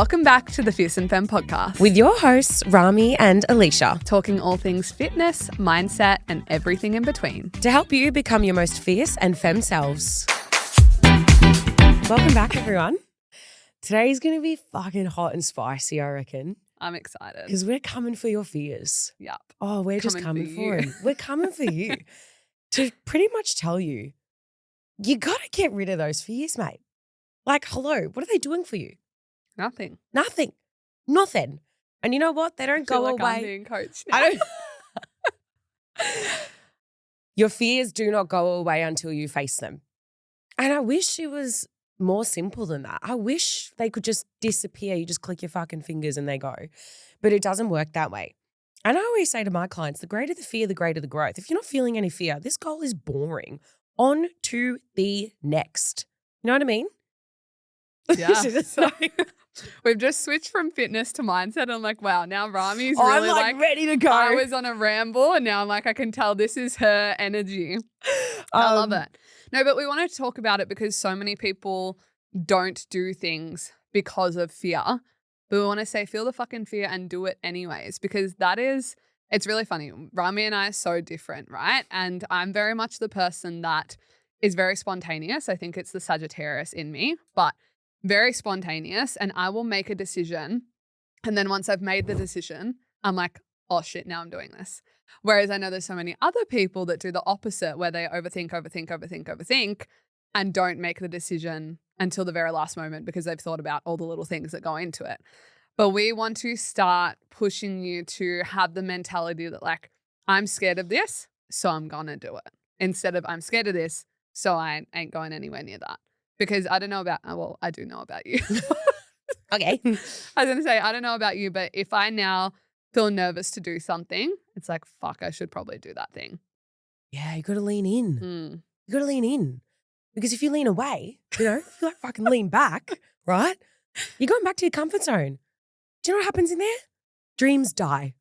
Welcome back to the Femme podcast. With your hosts, Rami and Alicia. Talking all things fitness, mindset, and everything in between. To help you become your most fierce and femme selves. Welcome back, everyone. Today's going to be fucking hot and spicy, I reckon. I'm excited. Because we're coming for your fears. Yep. Oh, we're just coming for them. We're coming for you. To pretty much tell you, you got to get rid of those fears, mate. Like, hello, what are they doing for you? Nothing. Nothing. And you know what? They don't go away. I'm being coached now. I don't. Your fears do not go away until you face them. And I wish it was more simple than that. I wish they could just disappear. You just click your fucking fingers and they go. But it doesn't work that way. And I always say to my clients, the greater the fear, the greater the growth. If you're not feeling any fear, this goal is boring. On to the next. You know what I mean? Yeah. So, we've just switched from fitness to mindset. I'm like, wow, now Rami's really I'm like ready to go. I was on a ramble and now I'm like, I can tell this is her energy. I love it. No, but we want to talk about it because so many people don't do things because of fear. But we want to say, feel the fucking fear and do it anyways, because it's really funny. Rami and I are so different, right? And I'm very much the person that is very spontaneous. I think it's the Sagittarius in me, but very spontaneous. And I will make a decision. And then once I've made the decision, I'm like, oh shit, now I'm doing this. Whereas I know there's so many other people that do the opposite, where they overthink, and don't make the decision until the very last moment because they've thought about all the little things that go into it. But we want to start pushing you to have the mentality that like, I'm scared of this, so I'm going to do it. Instead of I'm scared of this, so I ain't going anywhere near that. Because I don't know about, well, I do know about you. Okay. I was going to say, I don't know about you, but if I now feel nervous to do something, it's like, fuck, I should probably do that thing. Yeah, you got to lean in. You got to lean in. Because if you lean away, if you like fucking lean back, right? You're going back to your comfort zone. Do you know what happens in there? Dreams die.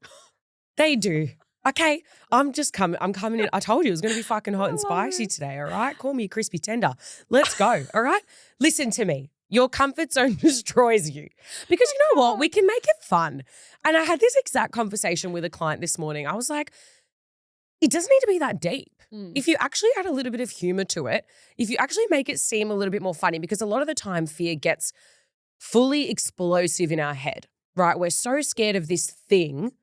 They do. Okay, I'm coming in. I told you it was going to be fucking hot and spicy today, all right? Call me a crispy tender. Let's go, all right? Listen to me. Your comfort zone destroys you. Because you know what? We can make it fun. And I had this exact conversation with a client this morning. I was like, it doesn't need to be that deep. If you actually add a little bit of humor to it, if you actually make it seem a little bit more funny, because a lot of the time fear gets fully explosive in our head, right? We're so scared of this thing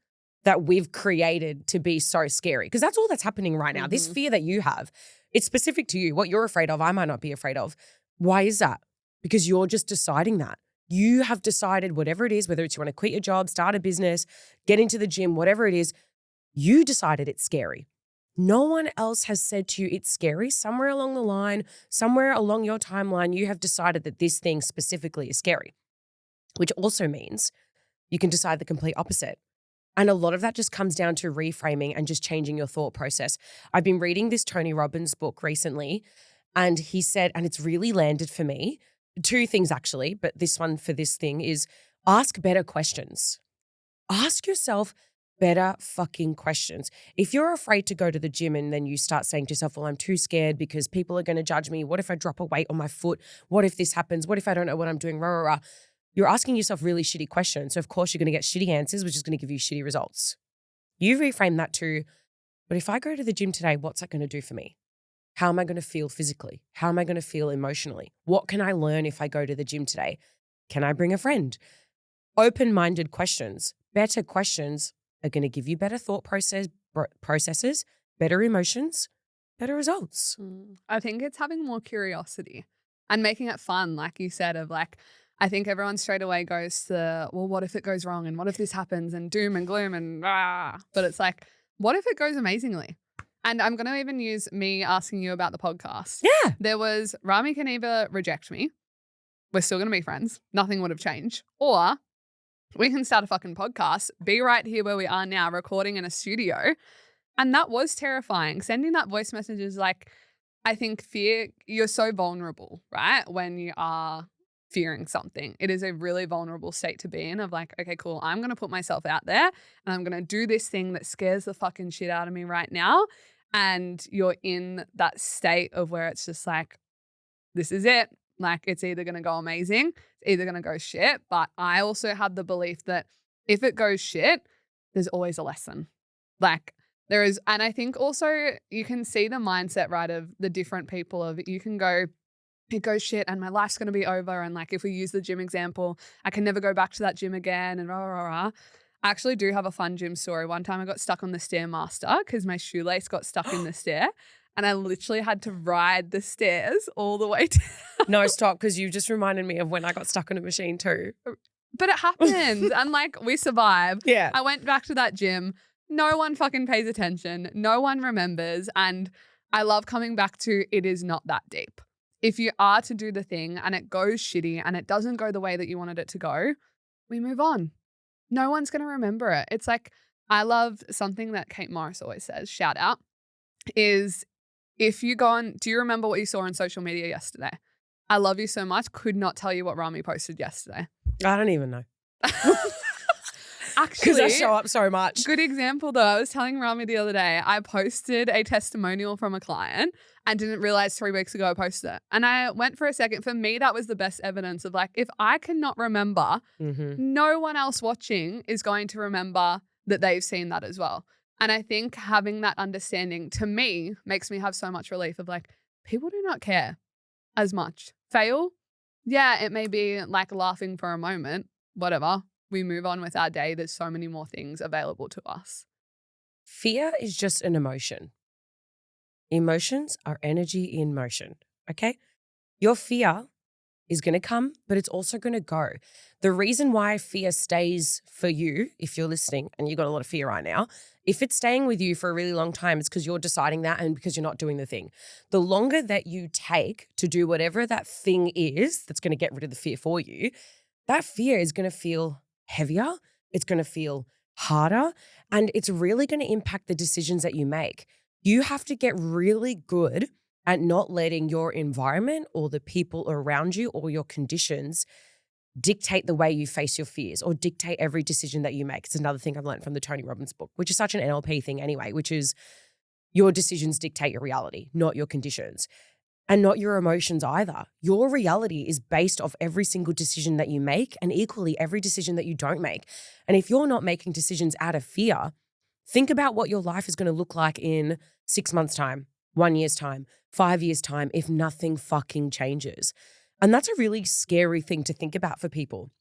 that we've created to be so scary. Because that's all that's happening right now. Mm-hmm. This fear that you have, it's specific to you. What you're afraid of, I might not be afraid of. Why is that? Because you're just deciding that. You have decided whatever it is, whether it's you want to quit your job, start a business, get into the gym, whatever it is, you decided it's scary. No one else has said to you it's scary. Somewhere along the line, somewhere along your timeline, you have decided that this thing specifically is scary, which also means you can decide the complete opposite. And a lot of that just comes down to reframing and just changing your thought process. I've been reading this Tony Robbins book recently, and he said, and it's really landed for me, two things actually, but this one for this thing is ask better questions. Ask yourself better fucking questions. If you're afraid to go to the gym and then you start saying to yourself, well, I'm too scared because people are going to judge me. What if I drop a weight on my foot? What if this happens? What if I don't know what I'm doing? Rah, rah, rah. You're asking yourself really shitty questions. So of course you're going to get shitty answers, which is going to give you shitty results. You reframe that to, but if I go to the gym today, what's that going to do for me? How am I going to feel physically? How am I going to feel emotionally? What can I learn if I go to the gym today? Can I bring a friend? Open-minded questions, better questions are going to give you better thought processes, better emotions, better results. I think it's having more curiosity and making it fun, like you said, of like, I think everyone straight away goes to, well, what if it goes wrong? And what if this happens? And doom and gloom and rah. But it's like, what if it goes amazingly? And I'm going to even use me asking you about the podcast. Yeah. There was, Rami can either reject me. We're still going to be friends. Nothing would have changed. Or we can start a fucking podcast, be right here where we are now, recording in a studio. And that was terrifying. Sending that voice message is like, I think fear, you're so vulnerable, right? When you are fearing something. It is a really vulnerable state to be in of like, okay, cool, I'm going to put myself out there and I'm going to do this thing that scares the fucking shit out of me right now. And you're in that state of where it's just like, this is it. Like it's either going to go amazing, it's either going to go shit. But I also have the belief that if it goes shit, there's always a lesson. Like there is, and I think also you can see the mindset, right, of the different people of you can go, it goes shit and my life's going to be over. And like, if we use the gym example, I can never go back to that gym again and rah, rah, rah. I actually do have a fun gym story. One time I got stuck on the Stairmaster because my shoelace got stuck in the stair and I literally had to ride the stairs all the way down. No, stop, because you just reminded me of when I got stuck on a machine too. But it happens and like we survived. Yeah. I went back to that gym. No one fucking pays attention. No one remembers. And I love coming back to it is not that deep. If you are to do the thing and it goes shitty and it doesn't go the way that you wanted it to go, we move on. No one's going to remember it. It's like, I love something that Kate Morris always says, shout out, is if you go on, do you remember what you saw on social media yesterday? I love you so much. Could not tell you what Rami posted yesterday. I don't even know. Actually, because I show up so much. Good example though. I was telling Rami the other day, I posted a testimonial from a client and didn't realize 3 weeks ago I posted it. And I went for a second. For me, that was the best evidence of like, if I cannot remember, no one else watching is going to remember that they've seen that as well. And I think having that understanding to me makes me have so much relief of like, people do not care as much. Fail? Yeah, it may be like laughing for a moment, whatever. We move on with our day. There's so many more things available to us. Fear is just an emotion. Emotions are energy in motion, okay? Your fear is going to come, but it's also going to go. The reason why fear stays for you, if you're listening and you've got a lot of fear right now, if it's staying with you for a really long time, it's because you're deciding that and because you're not doing the thing. The longer that you take to do whatever that thing is that's going to get rid of the fear for you, that fear is going to feel heavier, it's going to feel harder, and it's really going to impact the decisions that you make. You have to get really good at not letting your environment or the people around you or your conditions dictate the way you face your fears or dictate every decision that you make. It's another thing I've learned from the Tony Robbins book, which is such an NLP thing anyway, which is your decisions dictate your reality, not your conditions. And not your emotions either. Your reality is based off every single decision that you make and equally every decision that you don't make. And if you're not making decisions out of fear, think about what your life is going to look like in 6 months' time, 1 year's time, 5 years' time, if nothing fucking changes. And that's a really scary thing to think about for people,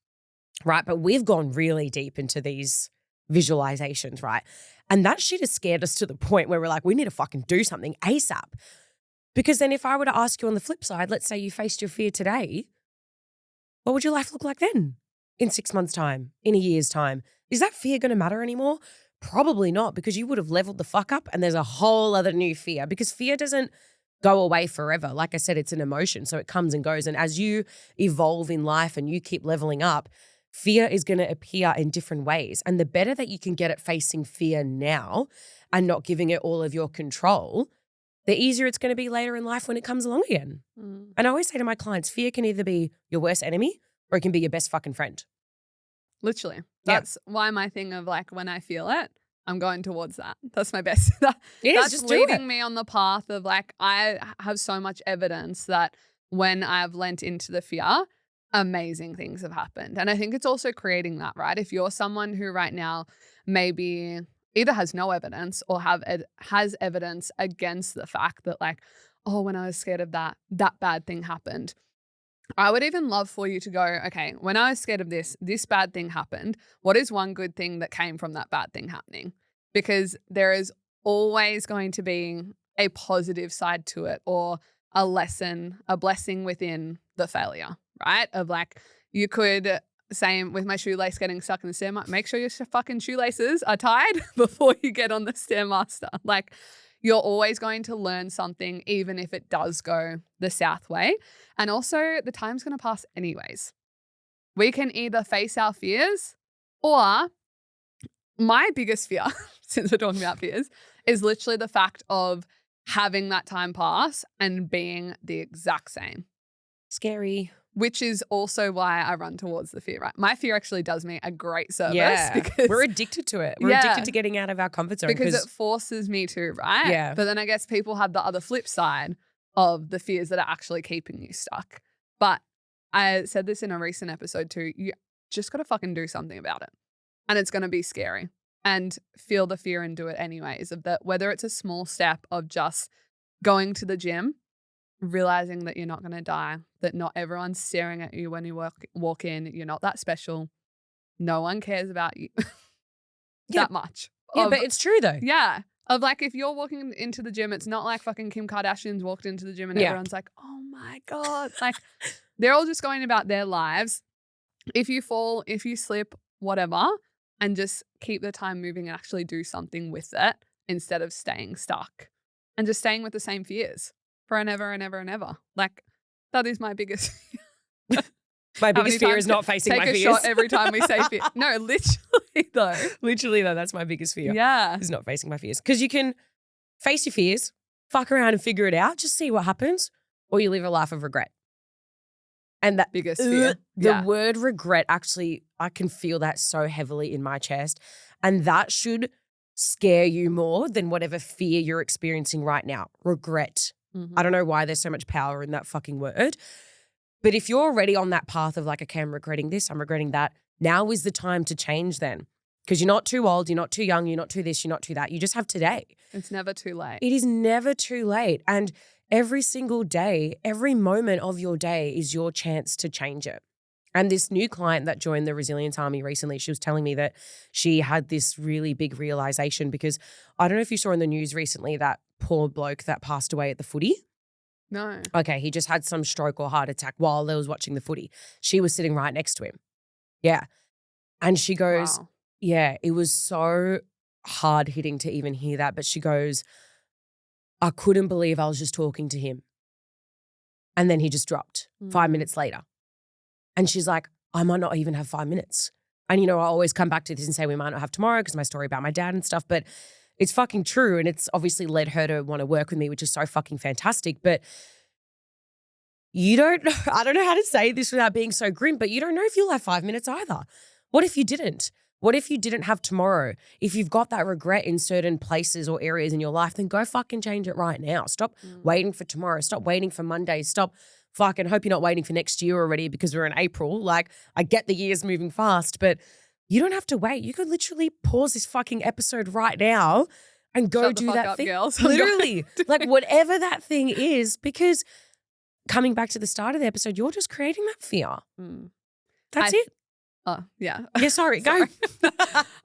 right? But we've gone really deep into these visualizations, right? And that shit has scared us to the point where we're like, we need to fucking do something ASAP. Because then if I were to ask you on the flip side, let's say you faced your fear today, what would your life look like then? In 6 months' time, in a year's time? Is that fear going to matter anymore? Probably not, because you would have leveled the fuck up and there's a whole other new fear, because fear doesn't go away forever. Like I said, it's an emotion, so it comes and goes. And as you evolve in life and you keep leveling up, fear is going to appear in different ways. And the better that you can get at facing fear now and not giving it all of your control, the easier it's going to be later in life when it comes along again. And I always say to my clients, fear can either be your worst enemy or it can be your best fucking friend. Literally. That's why my thing of like, when I feel it, I'm going towards that. That's my best. That's just leading me on the path of like, I have so much evidence that when I've lent into the fear, amazing things have happened. And I think it's also creating that, right? If you're someone who right now maybe either has no evidence or has evidence against the fact that like, oh, when I was scared of that bad thing happened. I would even love for you to go, okay, when I was scared of this bad thing happened. What is one good thing that came from that bad thing happening? Because there is always going to be a positive side to it or a lesson, a blessing within the failure, right? Of like, you could, same with my shoelace getting stuck in the stair, make sure your fucking shoelaces are tied before you get on the Stairmaster. Like, you're always going to learn something, even if it does go the south way. And also, the time's going to pass anyways. We can either face our fears, or my biggest fear, since we're talking about fears, is literally the fact of having that time pass and being the exact same. Scary. Which is also why I run towards the fear, right? My fear actually does me a great service because we're addicted to it. We're addicted to getting out of our comfort zone. Because it forces me to, right? Yeah. But then I guess people have the other flip side of the fears that are actually keeping you stuck. But I said this in a recent episode too. You just got to fucking do something about it. And it's going to be scary. And feel the fear and do it anyways. Of that, whether it's a small step of just going to the gym, realizing that you're not going to die, that not everyone's staring at you when you walk in. You're not that special. No one cares about you that much. Yeah, but it's true though. Yeah. Of like, if you're walking into the gym, it's not like fucking Kim Kardashian's walked into the gym and everyone's like, oh my God. Like, they're all just going about their lives. If you fall, if you slip, whatever, and just keep the time moving and actually do something with it instead of staying stuck and just staying with the same fears for and ever and ever and ever. Like, that is my biggest fear. My biggest fear is not facing my fears. Take a shot every time we say fear. No, literally though. Literally though, that's my biggest fear. Yeah. Is not facing my fears. Because you can face your fears, fuck around and figure it out, just see what happens, or you live a life of regret. And that biggest fear. The word regret, actually, I can feel that so heavily in my chest. And that should scare you more than whatever fear you're experiencing right now. Regret. I don't know why there's so much power in that fucking word. But if you're already on that path of like, okay, I'm regretting this, I'm regretting that, now is the time to change then. Because you're not too old, you're not too young, you're not too this, you're not too that. You just have today. It's never too late. It is never too late. And every single day, every moment of your day is your chance to change it. And this new client that joined the Resilience Army recently, she was telling me that she had this really big realization because I don't know if you saw in the news recently that poor bloke that passed away at the footy. No. Okay, he just had some stroke or heart attack while they was watching the footy. She was sitting right next to him. Yeah. And she goes, wow. Yeah, it was so hard hitting to even hear that. But she goes, I couldn't believe I was just talking to him. And then he just dropped 5 minutes later. And she's like, I might not even have 5 minutes. And, you know, I always come back to this and say we might not have tomorrow because my story about my dad and stuff. But it's fucking true. And it's obviously led her to want to work with me, which is so fucking fantastic. But you don't know, I don't know how to say this without being so grim, but you don't know if you'll have 5 minutes either. What if you didn't? What if you didn't have tomorrow? If you've got that regret in certain places or areas in your life, then go fucking change it right now. Stop waiting for tomorrow. Stop waiting for Monday. Stop fucking, hope you're not waiting for next year already because we're in April. Like, I get the years moving fast, but you don't have to wait. You could literally pause this fucking episode right now and go do that thing. Girls. Literally, like whatever that thing is, because coming back to the start of the episode, you're just creating that fear. That's it. Oh, yeah. Yeah, sorry, go.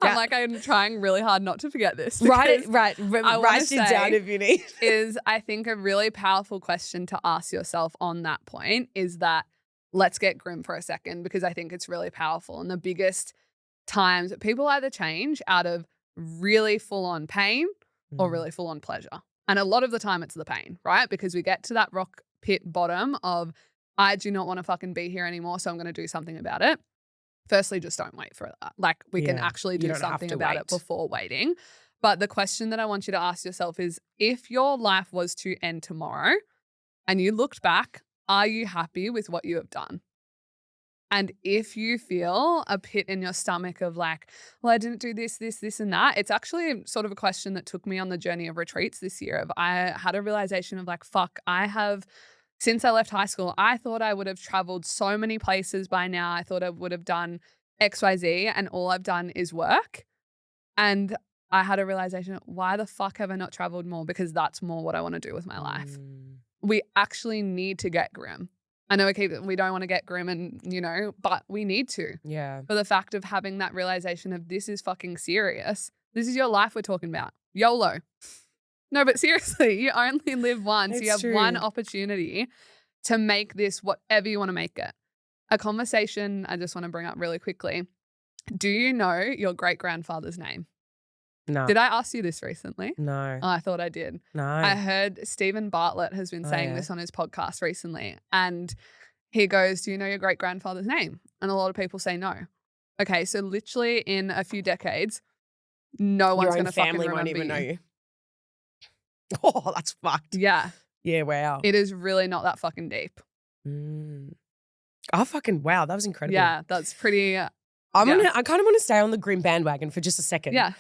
I'm trying really hard not to forget this. Write it down if you need. Is I think a really powerful question to ask yourself on that point is that, let's get grim for a second, because I think it's really powerful. And the biggest times people either change out of really full on pain or really full on pleasure. And a lot of the time it's the pain, right? Because we get to that rock pit bottom of, I do not want to fucking be here anymore, so I'm going to do something about it. Firstly, just don't wait for that. Like, we can actually do something about it before waiting. But the question that I want you to ask yourself is, if your life was to end tomorrow and you looked back, are you happy with what you have done? And if you feel a pit in your stomach of like, well, I didn't do this, and that, it's actually sort of a question that took me on the journey of retreats this year. I had a realization of like, fuck, since I left high school, I thought I would have traveled so many places by now. I thought I would have done X, Y, Z, and all I've done is work. And I had a realization, why the fuck have I not traveled more? Because that's more what I want to do with my life. We actually need to get grim. I know we don't want to get grim and, but we need to. Yeah. For the fact of having that realization of, this is fucking serious. This is your life we're talking about. YOLO. No, but seriously, you only live once. It's you have true. one opportunity to make this whatever you want to make it. A conversation I just want to bring up really quickly. Do you know your great-grandfather's name? No. Did I ask you this recently? No. Oh, I thought I did. No. I heard Stephen Bartlett has been saying this on his podcast recently. And he goes, do you know your great-grandfather's name? And a lot of people say no. Okay, so literally in a few decades, no one's going to fucking remember won't even you. know you. Oh, that's fucked. Yeah. Yeah, wow. It is really not that fucking deep. Oh, fucking wow. That was incredible. Yeah, that's pretty. I kind of want to stay on the grim bandwagon for just a second. Yeah.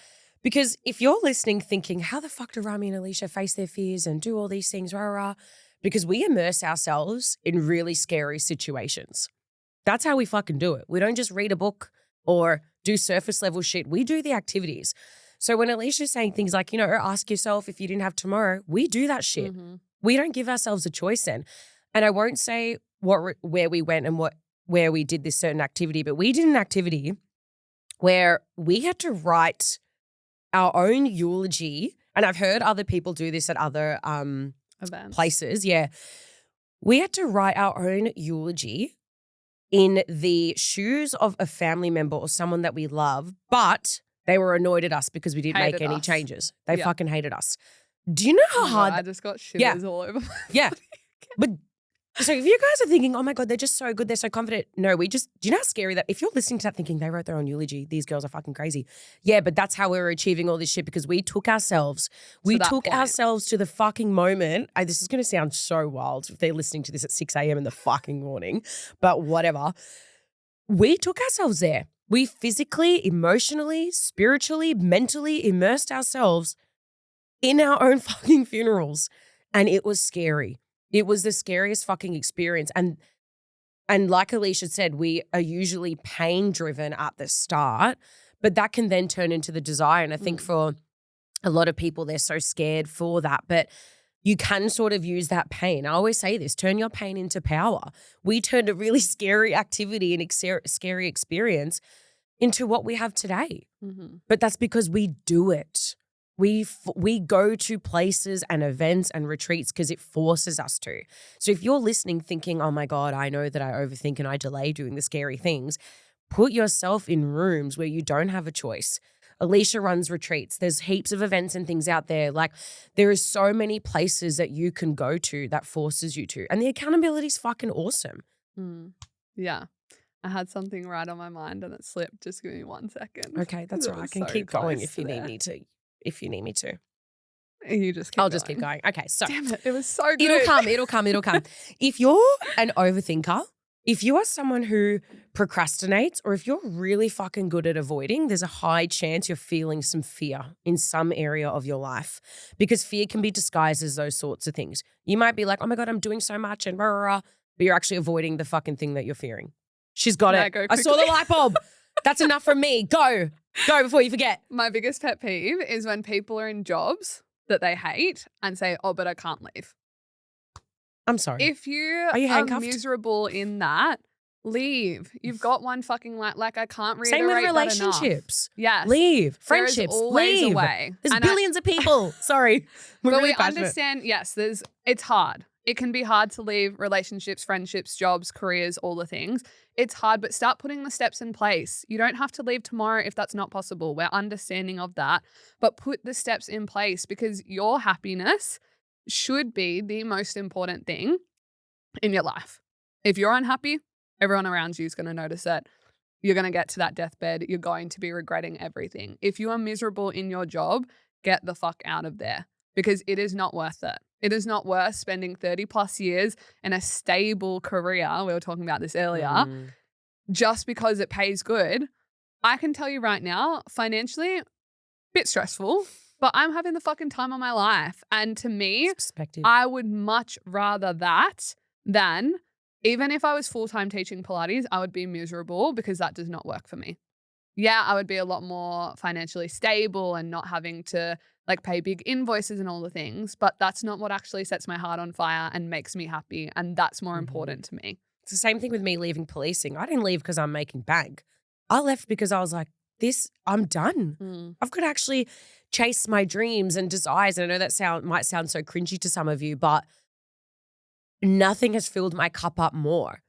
Because if you're listening thinking, how the fuck do Rami and Alicia face their fears and do all these things, rah, rah, because we immerse ourselves in really scary situations. That's how we fucking do it. We don't just read a book or do surface level shit. We do the activities. So when Alicia's saying things like, ask yourself if you didn't have tomorrow, we do that shit. Mm-hmm. We don't give ourselves a choice then. And I won't say where we went and where we did this certain activity, but we did an activity where we had to write our own eulogy. And I've heard other people do this at other events. Places. Yeah. We had to write our own eulogy in the shoes of a family member or someone that we love, but they were annoyed at us because we didn't make Hated any us. changes. They fucking hated us. Do you know how hard? I just got shivers all over my Yeah. But so if you guys are thinking, oh my God, they're just so good, they're so confident. No, do you know how scary that if you're listening to that thinking they wrote their own eulogy, these girls are fucking crazy. Yeah, but that's how we were achieving all this shit because we took ourselves to the fucking moment. This is going to sound so wild if they're listening to this at 6 a.m. in the fucking morning, but whatever. We took ourselves there. We physically, emotionally, spiritually, mentally immersed ourselves in our own fucking funerals. And it was scary. It was the scariest fucking experience. And like Alicia said, we are usually pain driven at the start, but that can then turn into the desire. And I think for a lot of people, they're so scared for that. But you can sort of use that pain. I always say this, turn your pain into power. We turned a really scary activity and scary experience into what we have today. Mm-hmm. But that's because we do it. We go to places and events and retreats because it forces us to. So if you're listening thinking, oh my God, I know that I overthink and I delay doing the scary things, put yourself in rooms where you don't have a choice. Alicia runs retreats. There's heaps of events and things out there. Like there is so many places that you can go to that forces you to. And the accountability is fucking awesome. Yeah. I had something right on my mind and it slipped. Just give me 1 second. Okay, that's all right. I can keep going if you need me to. If you need me to. You just keep I'll going. just keep going. Okay, so. Damn it was so good. It'll come. If you're an overthinker, if you are someone who procrastinates or if you're really fucking good at avoiding, there's a high chance you're feeling some fear in some area of your life because fear can be disguised as those sorts of things. You might be like, oh my God, I'm doing so much and rah, rah, rah, but you're actually avoiding the fucking thing that you're fearing. She's got it. I saw the light bulb. That's enough from me. Go before you forget. My biggest pet peeve is when people are in jobs that they hate and say, oh, but I can't leave. I'm sorry. If you are miserable in that, leave. You've got one fucking like I can't reiterate Same with that relationships. Yes. Leave. Friendships. Leave. A way. There's billions of people. Sorry. But really we understand, yes, it's hard. It can be hard to leave relationships, friendships, jobs, careers, all the things. It's hard, but start putting the steps in place. You don't have to leave tomorrow if that's not possible. We're understanding of that, but put the steps in place because your happiness should be the most important thing in your life. If you're unhappy, everyone around you is going to notice it. You're going to get to that deathbed. You're going to be regretting everything. If you are miserable in your job, get the fuck out of there because it is not worth it. It is not worth spending 30 plus years in a stable career. We were talking about this earlier. Just because it pays good. I can tell you right now, financially, bit stressful, but I'm having the fucking time of my life. And to me, I would much rather that than even if I was full-time teaching Pilates, I would be miserable because that does not work for me. Yeah, I would be a lot more financially stable and not having to like pay big invoices and all the things, but that's not what actually sets my heart on fire and makes me happy. And that's more important to me. It's the same thing with me leaving policing. I didn't leave because I'm making bank. I left because I was like, I'm done. I've got to actually chase my dreams and desires. And I know that might sound so cringy to some of you, but nothing has filled my cup up more,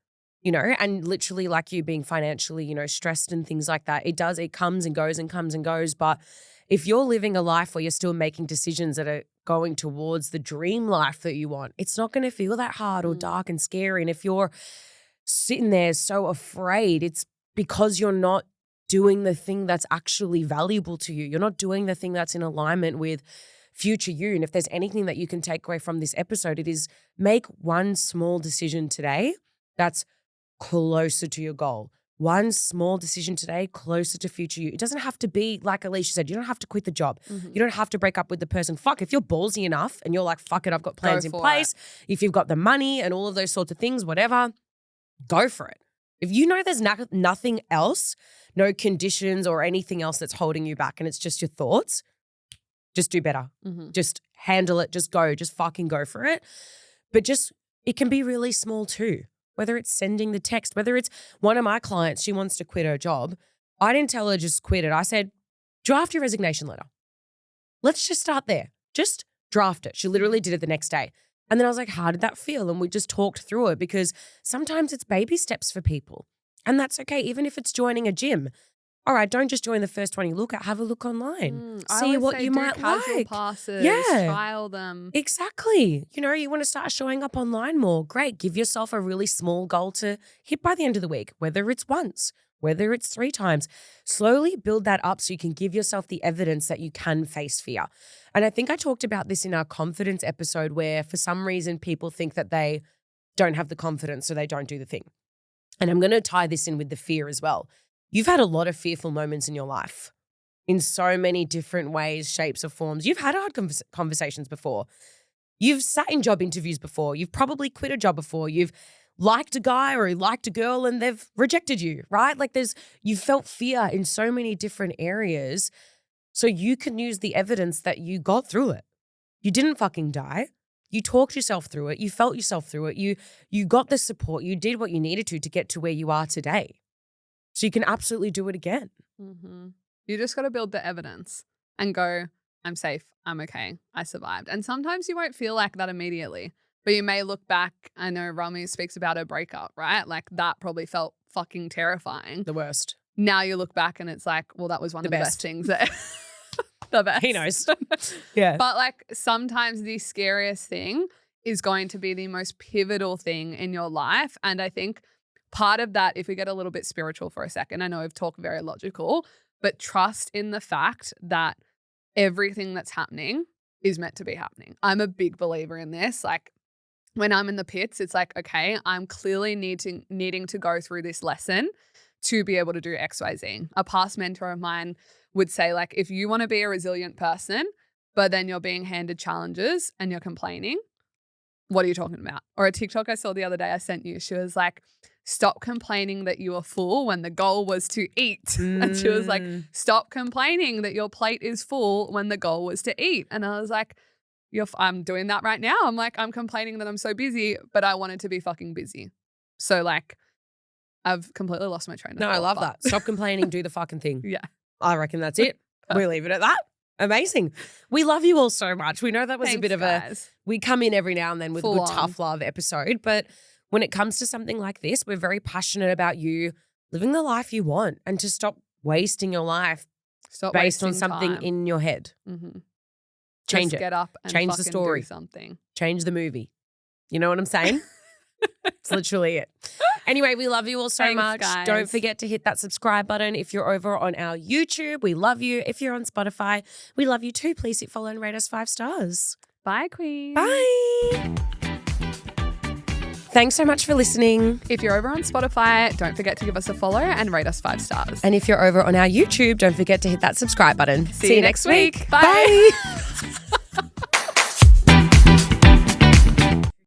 and literally like you being financially, stressed and things like that. It comes and goes and comes and goes. But if you're living a life where you're still making decisions that are going towards the dream life that you want, it's not going to feel that hard or dark and scary. And if you're sitting there so afraid, it's because you're not doing the thing that's actually valuable to you. You're not doing the thing that's in alignment with future you. And if there's anything that you can take away from this episode, it is make one small decision today that's closer to your goal. one small decision today closer to future you. It doesn't have to be, like Alicia said, you don't have to quit the job. You don't have to break up with the person. Fuck, if you're ballsy enough and you're like, fuck it, I've got plans in place. If you've got the money and all of those sorts of things, whatever, go for it. If you know there's nothing else, no conditions or anything else that's holding you back and it's just your thoughts, just do better. Just handle it. Just go. Just fucking go for it. But it can be really small too. Whether it's sending the text, whether it's one of my clients, she wants to quit her job. I didn't tell her just quit it. I said, draft your resignation letter. Let's just start there. Just draft it. She literally did it the next day. And then I was like, how did that feel? And we just talked through it because sometimes it's baby steps for people. And that's okay, even if it's joining a gym. All right, don't just join the first one you look at. Have a look online. See what you might like. Passes, yeah. Trial them. Exactly. You know, you want to start showing up online more. Great. Give yourself a really small goal to hit by the end of the week, whether it's once, whether it's 3 times. Slowly build that up so you can give yourself the evidence that you can face fear. And I think I talked about this in our confidence episode where for some reason people think that they don't have the confidence so they don't do the thing. And I'm going to tie this in with the fear as well. You've had a lot of fearful moments in your life in so many different ways, shapes, or forms. You've had hard conversations before. You've sat in job interviews before. You've probably quit a job before. You've liked a guy or liked a girl and they've rejected you, right? Like you've felt fear in so many different areas. So you can use the evidence that you got through it. You didn't fucking die. You talked yourself through it. You felt yourself through it. You got the support. You did what you needed to get to where you are today. So you can absolutely do it again. You just got to build the evidence and go, I'm safe. I'm okay. I survived. And sometimes you won't feel like that immediately, but you may look back. I know Rami speaks about her breakup, right? Like that probably felt fucking terrifying. The worst. Now you look back and it's like, well, that was one of the best things that the best. He knows. Yeah. But like sometimes the scariest thing is going to be the most pivotal thing in your life. And I think part of that, if we get a little bit spiritual for a second, I know I've talked very logical, but trust in the fact that everything that's happening is meant to be happening. I'm a big believer in this. Like when I'm in the pits, it's like, okay, I'm clearly needing to go through this lesson to be able to do X, Y, Z. A past mentor of mine would say, like, if you want to be a resilient person, but then you're being handed challenges and you're complaining, what are you talking about? Or a TikTok I saw the other day I sent you, she was like, stop complaining that you were full when the goal was to eat. And she was like, stop complaining that your plate is full when the goal was to eat. And I was like, I'm doing that right now. I'm like, I'm complaining that I'm so busy, but I wanted to be fucking busy. So like, I've completely lost my train of thought. No, I love that. Stop complaining, do the fucking thing. Yeah. I reckon that's it. We'll leave it at that. Amazing. We love you all so much. We know that was a bit of we come in every now and then with a good tough love episode, but when it comes to something like this, we're very passionate about you living the life you want and to stop wasting your life based on something in your head. Change it. Get up and change the story. Do something. Change the movie. You know what I'm saying? It's literally it. Anyway, we love you all so much. Guys. Don't forget to hit that subscribe button if you're over on our YouTube. We love you. If you're on Spotify, we love you too. Please hit follow and rate us 5 stars. Bye, Queen. Bye. Thanks so much for listening. If you're over on Spotify, don't forget to give us a follow and rate us 5 stars. And if you're over on our YouTube, don't forget to hit that subscribe button. See you next week. Bye.